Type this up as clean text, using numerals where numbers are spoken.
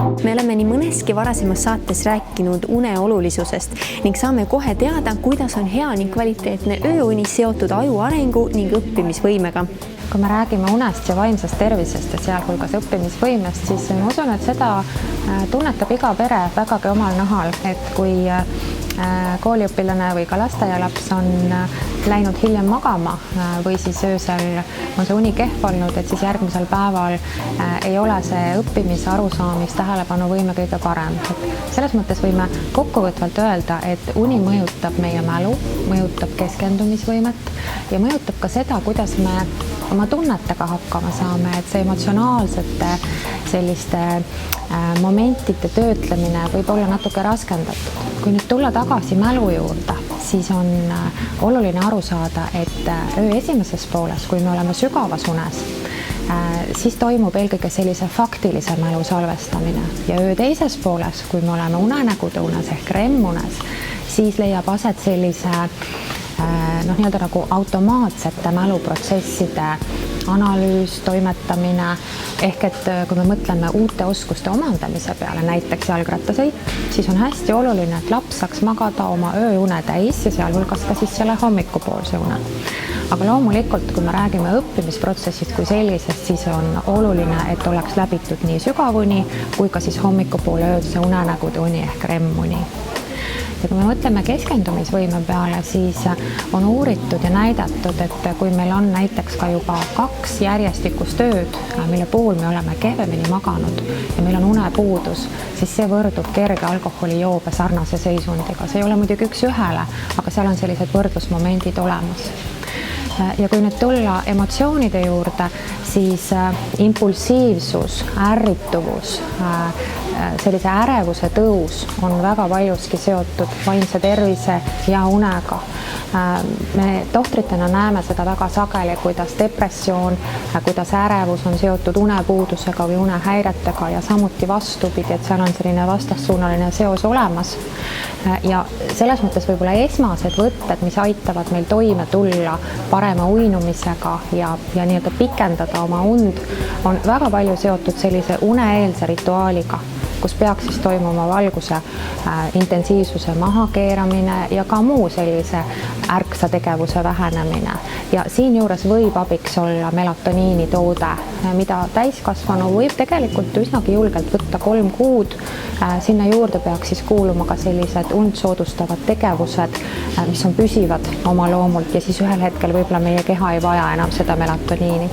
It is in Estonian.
Me oleme nii mõneski varasemas saates rääkinud une olulisusest ning saame kohe teada, kuidas on hea ning kvaliteetne ööuni seotud aju arengu ning õppimisvõimega. Kui me räägime unest ja vaimsest tervisest ja sealhulgas õppimisvõimest, siis ma usun, et seda tunnetab iga pere vägagi omal nahal, et kui kooliõpilane või ka lasteaialaps on läinud hiljem magama või siis öösel on see uni kehv olnud, et siis järgmisel päeval ei ole see õppimise arusaamis tähelepanuvõime kõige parem. Selles mõttes võime kokkuvõtvalt öelda, et uni mõjutab meie mälu, mõjutab keskendumisvõimet ja mõjutab ka seda, kuidas me oma tunnetega hakkama saame, et see emotsionaalsete selliste momentide töötlemine võib olla natuke raskendatud. Kui nüüd tulla tagasi mälu juurde, siis on oluline aru saada, et öö esimeses pooles, kui me oleme sügavas unes, siis toimub eelkõige sellise faktilise mälu salvestamine ja öö teises pooles, kui me oleme unenägude unes ehk REM-unes, siis leiab aset sellise nii-öelda nagu automaatsete mäluprotsesside analüüs, toimetamine, ehk et kui me mõtleme uute oskuste omandamise peale, näiteks jalgrattasõit, siis on hästi oluline, et laps saaks magada oma ööune täis ja sealhulgas ka siis selle hommikupoolse une. Aga loomulikult, kui me räägime õppimisprotsessist kui sellisest, siis on oluline, et oleks läbitud nii sügavuni kui ka siis hommikupoole öödse unenägude uni ehk REM-uni. Ja kui me mõtleme keskendumisvõime peale, siis on uuritud ja näidatud, et kui meil on näiteks ka juba 2 järjestikust ööd, mille puhul me oleme kehvemini maganud ja meil on unepuudus, siis see võrdub kerge alkoholijoobe sarnase seisundiga. See ei ole muidugi üks ühele, aga seal on sellised võrdlusmomendid olemas. Ja kui nüüd tulla emotsioonide juurde, siis impulsiivsus, ärrituvus, sellise ärevuse tõus on väga paljuski seotud vaimse tervise ja unega. Me tohtritena näeme seda väga sageli, kuidas depressioon, kuidas ärevus on seotud unepuudusega või unehäiretega ja samuti vastupidi, et seal on selline vastassuunaline seos olemas. Ja selles mõttes võib-olla esmased võtted, mis aitavad meil toime tulla parema uinumisega ja nii-öelda pikendada oma und, on väga palju seotud sellise uneeelse rituaaliga, kus peaks siis toimuma valguse intensiivsuse mahakeeramine ja ka muu sellise ärksa tegevuse vähenemine. Ja siinjuures võib abiks olla melatoniini toode, mida täiskasvanu võib tegelikult üsnagi julgelt võtta 3 kuud. Sinna juurde peaks siis kuuluma ka sellised und soodustavad tegevused, mis on püsivad oma loomult ja siis ühel hetkel võib-olla meie keha ei vaja enam seda melatoniini.